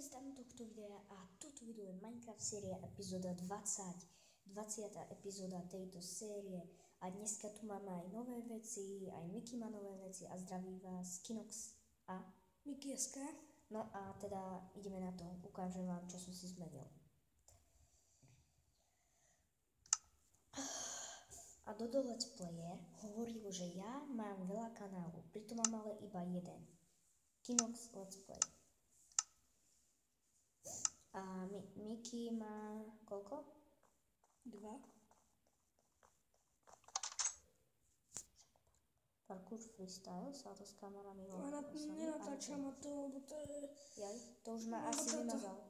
zdám tohto videa a toto video je Minecraft séria epizóda 20. 20. epizóda tejto série a dneska tu máme aj nové veci, aj Miky má nové veci a zdraví vás Kinox a Miky.sk. No a teda ideme na to, ukážem vám, čo som si zmenil. A Dodo Let's Player hovoril, že ja mám veľa kanálov, pritom mám ale iba jeden. Kinox Let's Play. A Miky má koľko? 2. Parkour Freestyle, salto s kamerami. Nenatáčam ma to, lebo to je... Jaj, to už ma asi vymazal.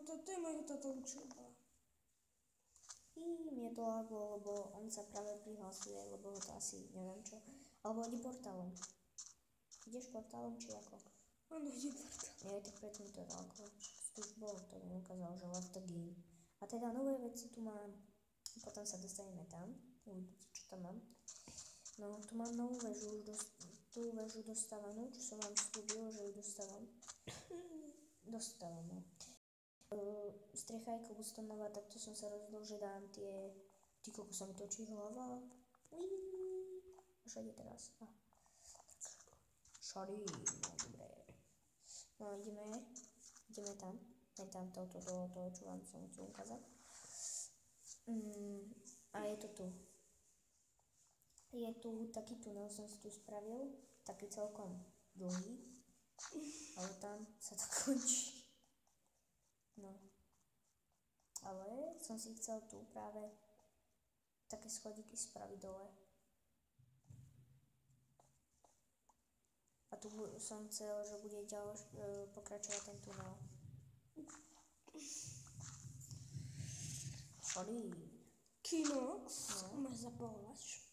To je mojho tata učeba. Mne to laglo, lebo on sa práve prihlasuje, lebo ho to asi neviem čo. Alebo ide portálom. Ideš portálom či ako? Áno, ide portálom. Nie, tak preto mi to laglo. To už bolo, to mi ukázal, že love the game. A teda nové veci tu mám. Potom sa dostaneme tam. Uvidíte, čo tam mám. No, tu mám novú väžu, tú väžu dostávanú, čo som vám slúbil, že ju dostávam. No. Strecha je cobblestoneová, tak to som sa rozhodol, že dám tie... Ty koľko sa mi točí hlava. Všade teraz. Všade, no dobre. No ideme tam. Aj tam do toho, čo vám som chcel ukázať. A je to tu. Je tu taký tunel, som si tu spravil. Taký celkom dlhý. Ale tam sa to končí. No. Ale som si chcel tu práve také schodíky spraviť dole. A tu som chcel, že bude pokračovať ten tunel. Sorry. Kinox, máš zapalovač?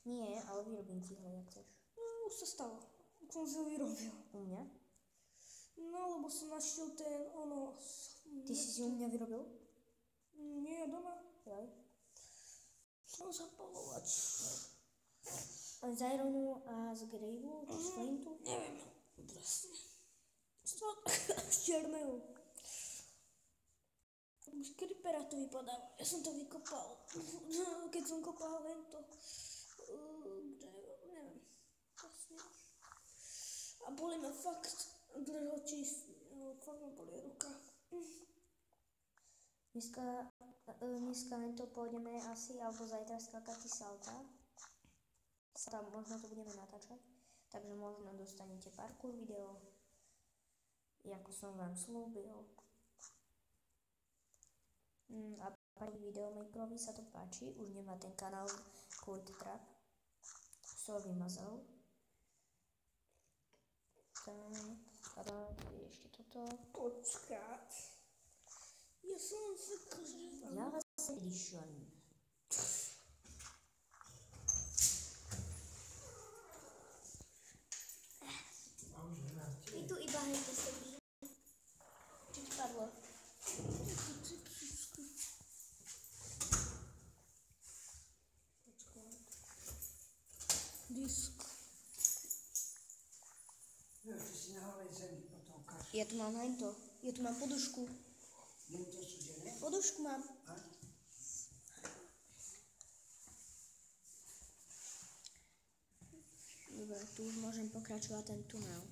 Nie, ale vyrobím ti ho, jak chceš. Už sa stalo. Som si ho vyrobil. U mňa? No, lebo som našiel ten, Ty si u mňa vyrobil? Nie, doma. Jaj. Som zapalovač. Z ironu a z graveu, či z flintu? Neviem, presne. Z černého. Už creepera to vypadáva. Ja som to vykopal. Keď som kopal tento neviem. Vlastne. A boli ma fakt fakt ma boli ruka. Dneska len to pôjdeme asi, alebo zajtra skákať salta. Tam možno to budeme natáčať. Takže možno dostanete parkour video. Ako som vám slúbil. A pani videomakerovi sa to páči. Už nemá ten kanál Kurt Trap. Som ho vymazal. A ešte toto. Počkať. Ja som zakazal. Last edition. My tu iba hejte sedí. Čo ti padlo? Disk. Ja tu mám hento. Ja tu mám podušku. Podušku mám. Dobre, tu už môžem pokračovať ten tunel.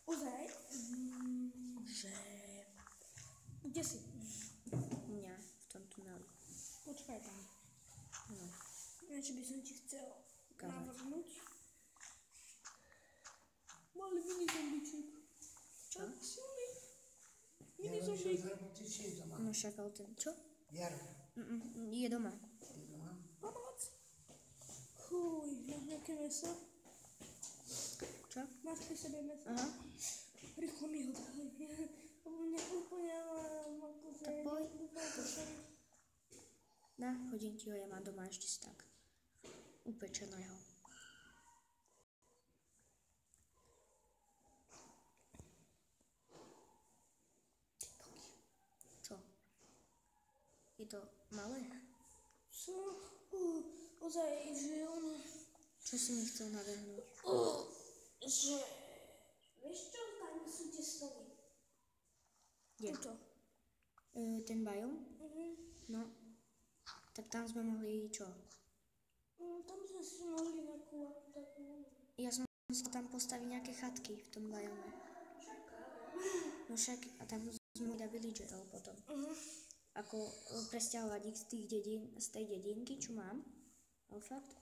Ozaj? Že... Kde si? Mňa v tom tuneli. Počkaj tam. No. Niečo by som ti chcel navrhnúť. Malý mini zombiček. Čo? Silný. Mini zombík. No však ale ten... Čo? Jarka. Je doma. Pomoc. Chuj, máš nejaké meso? Čo? Máš pri sebe meso? Aha. Rýchlo mi ho daj. Mne úplne mám akože... Tak poď. Na, hodím ti ho, ja mám doma ešte stak. Upečeného. Čo? Je to malé? Co? Ozaj, že on... Čo si mi chcel navrhnúť? Že Vieš čo, tam sú tie stromy. Kde? Tuto. Ten biom? No. Tak tam sme mohli čo? Tam sme si mohli nejakú takú... Ja som chcel tam postaviť nejaké chatky v tom biome. No však, a tam sme mohli dať villagerov potom. Ako presťahovať ich z tej dedinky, čo mám. Ale fakt.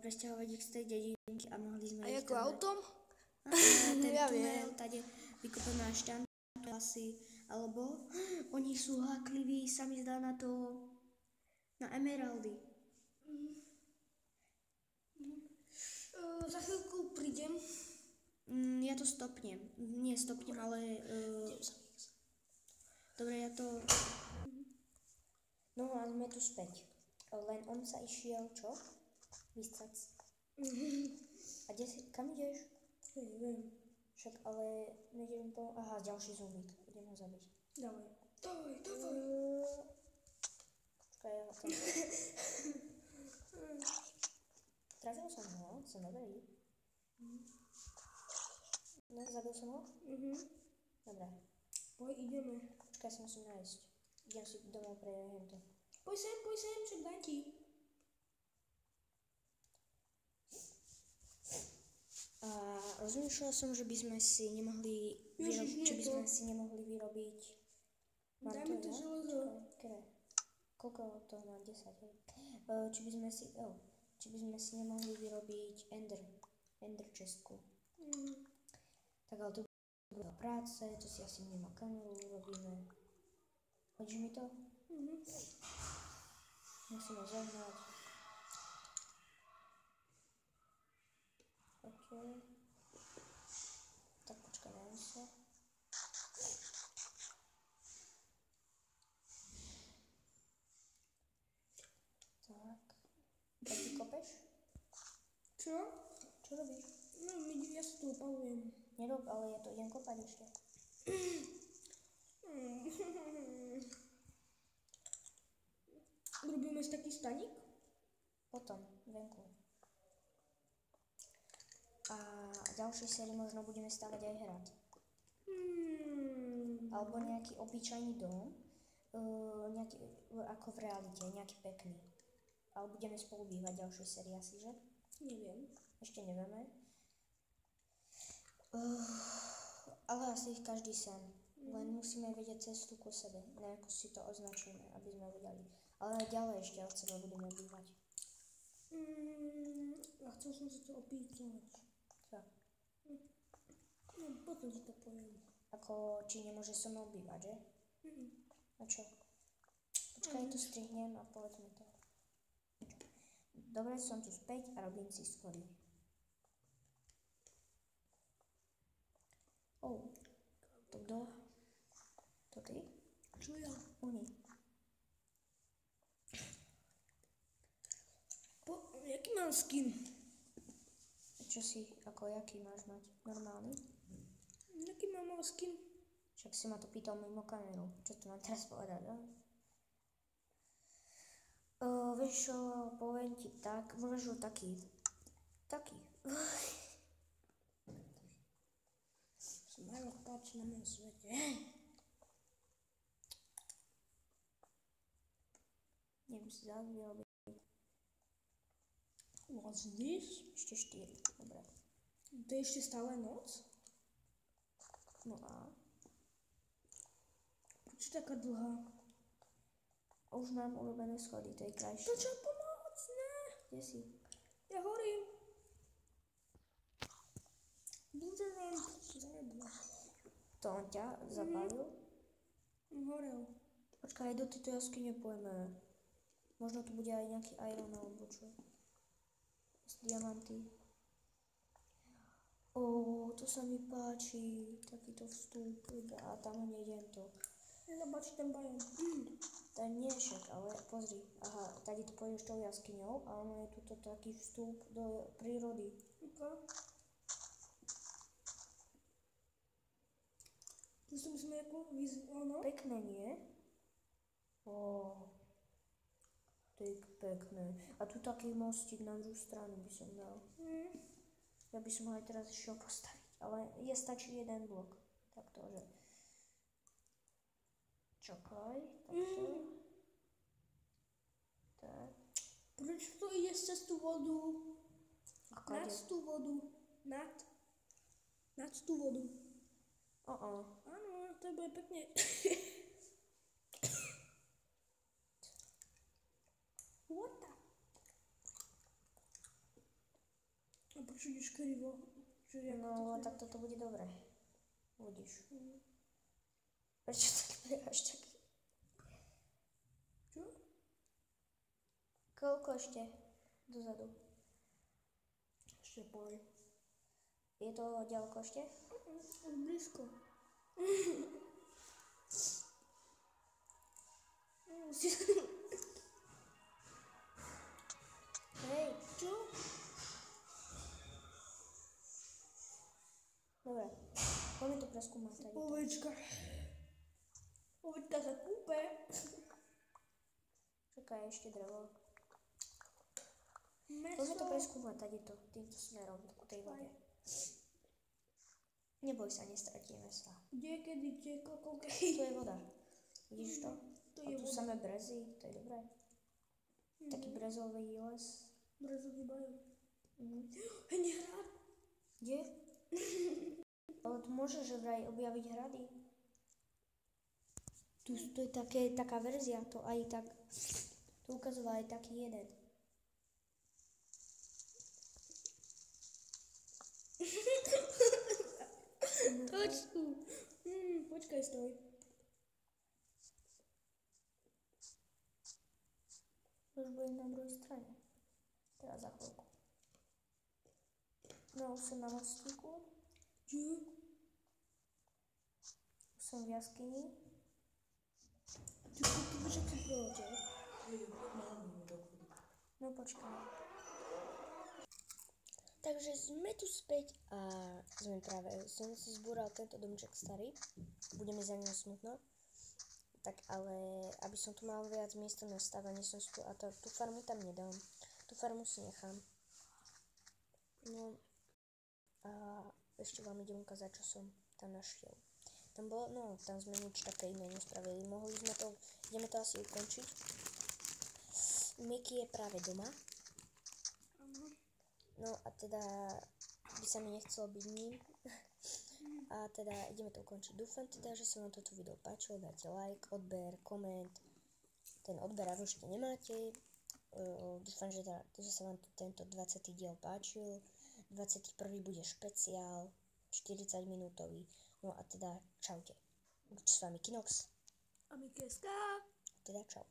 Presťahovať ich z tej dedinky a mohli sme A ich ako tam dať. autom? Ten Ja tunel, viem. tady vykopeme až tam asi, alebo oni sú hákliví, sa mi zdá na to, na emeraldy. Za chvíľku prídem. Ja to stopnem. Nie stopnem, ale... Dobre, ja to... No a sme tu späť. Len on sa išiel, čo? Vystrať. A kam ideš? Neviem. Však ale nejdem po... Aha, ďalší zombík. Idem ho zabiť. Dávaj. Počkaj, ja tam... Trafil som ho, som dobrý. No, zabil som ho? Dobre. Poď, ideme. Počkaj, sa musím nájsť. Idem si domov pre hento. Poď sem, čo daj ti. A rozmýšľala som, že by sme si nemohli vyrobiť... Dajme to železo. Koľko toho mám? 10, hej? Či by sme si nemohli vyrobiť ender chestku. Tak ale to bude práce, to si asi nemá kameru, urobíme. Hodíš mi to? Musíme zohnať. OK. Tak počkaj, dajme sa. Tak. Tak ty kopeš? Čo? Čo robíš? No, ja sa tu opalujem. Nerob, ale ja to idem kopať ešte. Urobíme si taký staník? Potom, venku. A v ďalšej sérii možno budeme stavať aj hrad. Alebo nejaký obyčajný dom. Nejaký, ako v realite, nejaký pekný. Ale budeme spolu bývať v ďalšej sérii asi, že? Neviem. Ešte nevieme. Ale asi ich každý sám. Len musíme vedieť cestu ku sebe. Nejako si to označíme, aby sme vedeli. Ale ďalej ešte od seba budeme bývať. A chcel som sa to opýtať. Čo? No, potom ti to poviem. Ako, či nemôže so mnou bývať, že? A čo? Počkaj, to strihnem a povedz mi to. Dobre, som tu späť a robím si schody. To kto? To ty? Čo ja? Oni. Jaký mám skin? Čo si, ako jaký máš mať? Normálny? Jaký mám skin? Však si ma to pýtal mimo kameru. Čo tu mám teraz povedať, no? Vieš čo, poviem ti tak, možno taký. Som najviac páči na mojom svete. Neviem si zás vyrobiť. What's this? Ešte 4, dobre. To je ešte stále noc? No a? Prečo taká dlhá? Už mám urobené schody, to je krajšie. To čo pomoc? Ne. Kde si? Ja horím. Bude. To on ťa zapálil? Horel. Počkaj, do tejto jaskyne pôjdeme. Možno tu bude aj nejaký iron alebo čo. Diamanty. To sa mi páči. Takýto vstup. A tam nejdem to. Zabáči ten bajon. Tak nie však, ale pozri. Aha, tady tu pôjdeš tou jaskyňou a ono je tuto taký vstup do prírody. Tu si musíme jako ono? Pekné, nie? To je pekné. A tu taký mostík na druhú stranu by som dal. Ja by som ho aj teraz išiel postaviť, ale stačí jeden blok. Takto, že... Čakaj, takto. Tak. Proč to ide cez tú vodu? A kade? Nad tú vodu. Nad tú vodu. Áno, to bude pekne. What the? A prečo ideš krivo? No, tak toto bude dobré. Uvidíš. Prečo tak beráš tak? Čo? Koľko ešte? Dozadu. Ešte poj. Je to ďaleko ešte? Už blízko. Hej, Čo? dobre. Poďme to preskúmať tady. Ovečka. Ovečka sa kúpe. Čakaj, ešte drevo. Meso. Poďme to preskúmať tady to, týmto smerom, ku tej vode. Neboj sa, nestratíme sa. Kde, kedy, koľko? To je voda. Vidíš to? To A je tu voda. samé brezy, to je dobré. Taký brezový les. Brezový bajok. Mhm. Hej, nehrad. Kde? Ale tu môžeš vraj objaviť hrady. Tu to je taká verzia, to aj tak, to ukazoval aj taký jeden. Toč tu. Počkaj, stoj. Už budem na druhej strane. Teraz za chvíľku. No, už som na mostíku. Čo? Už som v jaskyni. Ty vieš, ak si preletel. No počkaj. Takže sme tu späť a som si zbúral tento domček starý. Budeme za ním smutno. Tak ale, aby som tu mal viac miesta na stávanie, som si tu, a tú farmu tam nedám. Tú farmu si nechám. No a ešte vám idem ukázať, čo som tam našiel. Tam bolo, no tam sme nič také iné nespravili. Mohli sme to, ideme to asi ukončiť. Miky je práve doma. No a teda by sa mi nechcelo byť ním. A teda ideme to ukončiť. Dúfam teda, že sa vám toto video páčilo. Dajte like, odber, koment. Ten odber ak ešte nemáte. Dúfam, že sa vám tento 20. diel páčil. 21. bude špeciál. 40 minútový. No a teda čaute. S vami Kinox. A Mikeska. Teda čau.